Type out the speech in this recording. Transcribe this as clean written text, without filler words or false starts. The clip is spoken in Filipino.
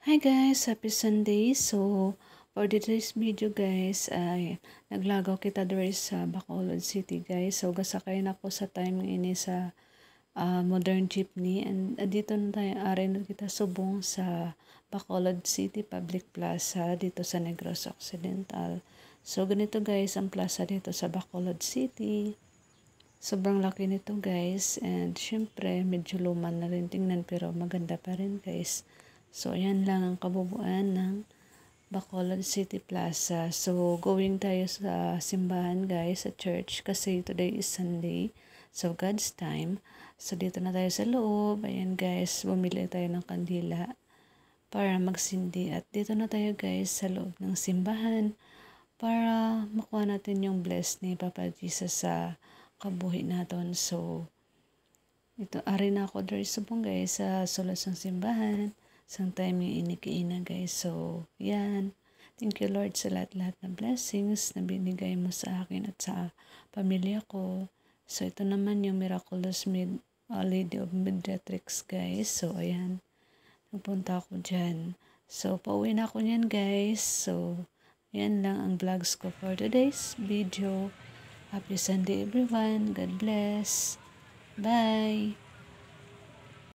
Hi guys, happy Sunday. So, for today's video guys, ay naglagaw kita diri sa Bacolod City guys. So, gasakay na ko sa time ini sa modern jeepney and dito na tayo arin na kita subong sa Bacolod City Public Plaza dito sa Negros Occidental. So, ganito guys ang plaza dito sa Bacolod City. Sobrang laki nito guys and syempre medyo luma na rin tingnan pero maganda pa rin guys. So ayan lang ang kabubuan ng Bacolod City Plaza. So going tayo sa simbahan guys sa church kasi today is Sunday. So God's time. So dito na tayo sa loob. Ayan guys, bumili tayo ng kandila para magsindi at dito na tayo guys sa loob ng simbahan para makuha natin yung bless ni Papa Jesus sa kabuhi natin. So, ito, ari na ako dari subong guys sa sulas ng simbahan. Sang time yung inikiina guys. So, yan. Thank you Lord sa lahat-lahat na blessings na binigay mo sa akin at sa pamilya ko. So, ito naman yung Miraculous Lady of Mediatrix guys. So, ayan. Nagpunta ako dyan. So, pauwi na ako niyan guys. So, yan lang ang vlogs ko for today's video. Happy Sunday everyone. God bless. Bye.